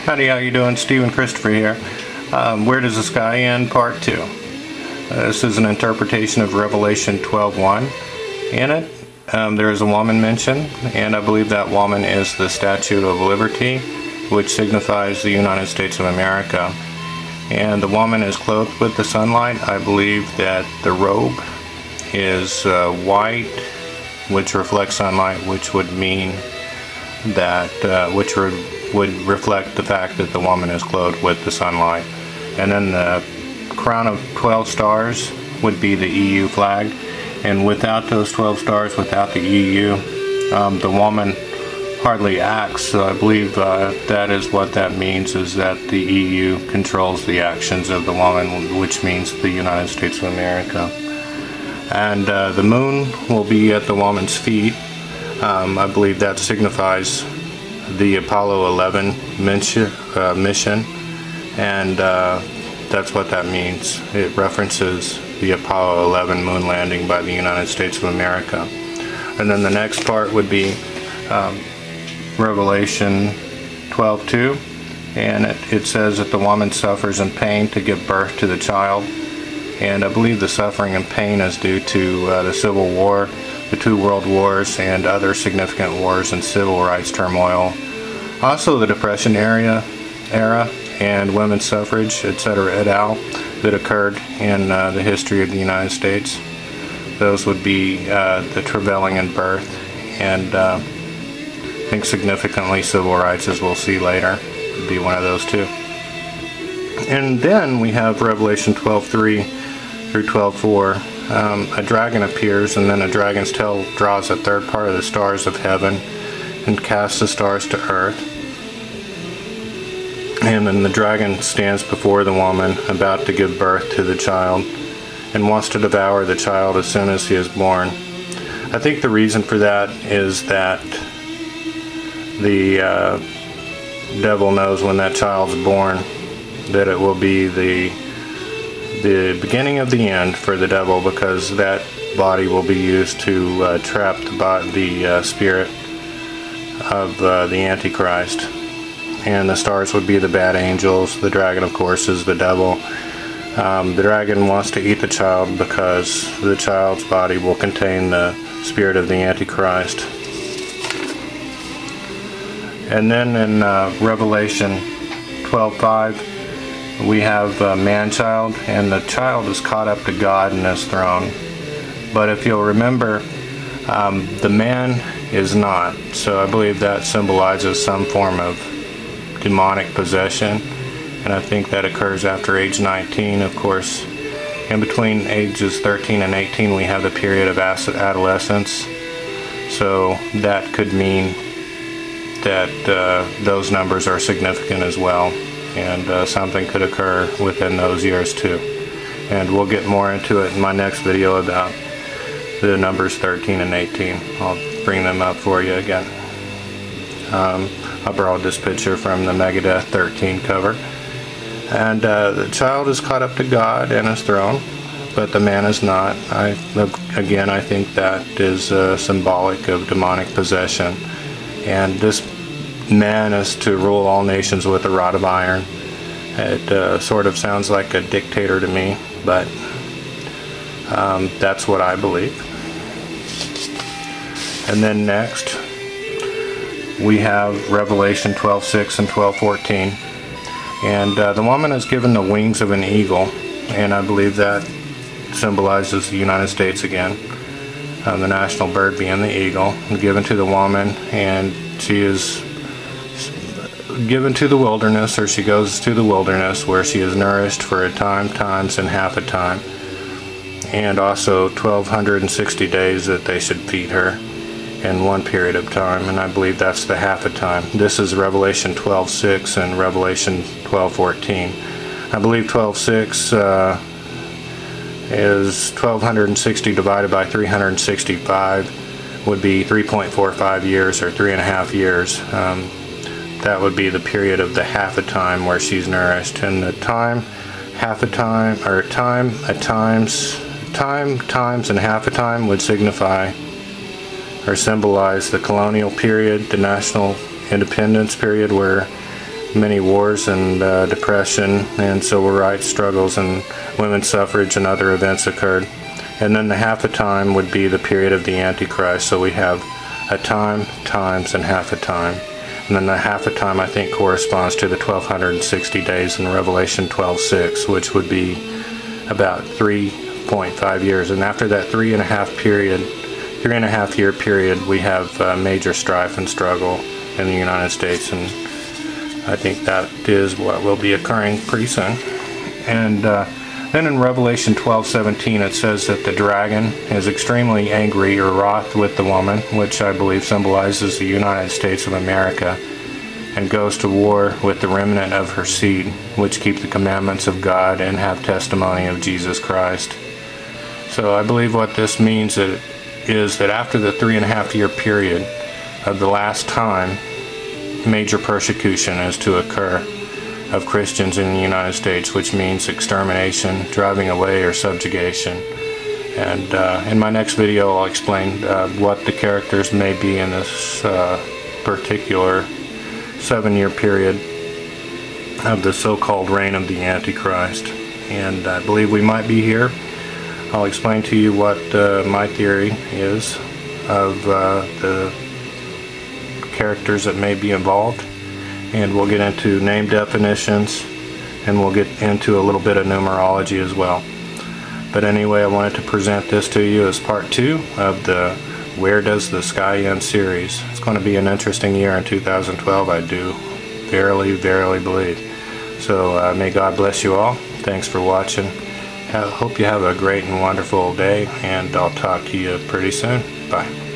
Howdy, how you doing? Stephen Christopher here. Where Does the Sky End? Part 2. This is an interpretation of Revelation 12:1. In it, there is a woman mentioned, and I believe that woman is the Statue of Liberty, which signifies the United States of America. And the woman is clothed with the sunlight. I believe that the robe is white, which reflects sunlight, which would mean that, which would reflect the fact that the woman is clothed with the sunlight. And then the crown of 12 stars would be the EU flag. And without those 12 stars, without the EU, the woman hardly acts. So I believe that is what that means, is that the EU controls the actions of the woman, which means the United States of America. And the moon will be at the woman's feet. I believe that signifies the Apollo 11 mission, and that's what that means. It references the Apollo 11 moon landing by the United States of America. And then the next part would be Revelation 12:2, and it says that the woman suffers in pain to give birth to the child. And I believe the suffering and pain is due to the Civil War, the 2 world wars, and other significant wars and civil rights turmoil. Also the Depression era and women's suffrage, etc., et al., that occurred in the history of the United States. Those would be the travailing in birth, and I think significantly civil rights, as we'll see later, would be one of those too. And then we have Revelation 12:3 through 12:4. A dragon appears, and then a dragon's tail draws a third part of the stars of heaven and casts the stars to earth. And then the dragon stands before the woman about to give birth to the child and wants to devour the child as soon as he is born. I think the reason for that is that the devil knows when that child's born that it will be the beginning of the end for the devil, because that body will be used to trap the spirit of the Antichrist. And the stars would be the bad angels. The dragon, of course, is the devil. The dragon wants to eat the child because the child's body will contain the spirit of the Antichrist. And then in Revelation 12:5, we have a man-child, and the child is caught up to God in his throne. But if you'll remember, the man is not. So I believe that symbolizes some form of demonic possession, and I think that occurs after age 19. Of course, in between ages 13 and 18 we have the period of adolescence, so that could mean that those numbers are significant as well, and something could occur within those years too. And we'll get more into it in my next video about the numbers 13 and 18. I'll bring them up for you again. I borrowed this picture from the Megadeth 13 cover. And the child is caught up to God and his throne, but the man is not. Again, I think that is symbolic of demonic possession. And this man is to rule all nations with a rod of iron. It sort of sounds like a dictator to me, but that's what I believe. And then next, we have Revelation 12:6 and 12:14. And the woman is given the wings of an eagle, and I believe that symbolizes the United States again. The national bird being the eagle, given to the woman, and she is given to the wilderness, or she goes to the wilderness where she is nourished for a time, times, and half a time. And also 1260 days that they should feed her in one period of time, and I believe that's the half a time. This is Revelation 12:6 and Revelation 12:14. I believe 12:6 is 1260 divided by 365 would be 3.45 years, or 3.5 years. That would be the period of the half a time where she's nourished. And the time, half a time, or time, times, and half a time would signify or symbolize the colonial period, the national independence period, where many wars and depression and civil rights struggles and women's suffrage and other events occurred. And then the half a time would be the period of the Antichrist. So we have a time, times, and half a time. And then the half a time, I think, corresponds to the 1260 days in Revelation 12:6, which would be about 3.5 years. And after that 3.5 year period, we have major strife and struggle in the United States, and I think that is what will be occurring pretty soon. And then in Revelation 12:17 it says that the dragon is extremely angry or wroth with the woman, which I believe symbolizes the United States of America, and goes to war with the remnant of her seed, which keep the commandments of God and have testimony of Jesus Christ. So I believe what this means is that after the 3.5 year period of the last time, major persecution is to occur of Christians in the United States, which means extermination, driving away, or subjugation. And in my next video I'll explain what the characters may be in this particular 7-year period of the so-called reign of the Antichrist. And I believe we might be here. I'll explain to you what my theory is of the characters that may be involved, and we'll get into name definitions, and we'll get into a little bit of numerology as well. But anyway, I wanted to present this to you as part 2 of the Where Does the Sky End series. It's going to be an interesting year in 2012, I do verily believe. So may God bless you all. Thanks for watching. I hope you have a great and wonderful day, and I'll talk to you pretty soon. Bye.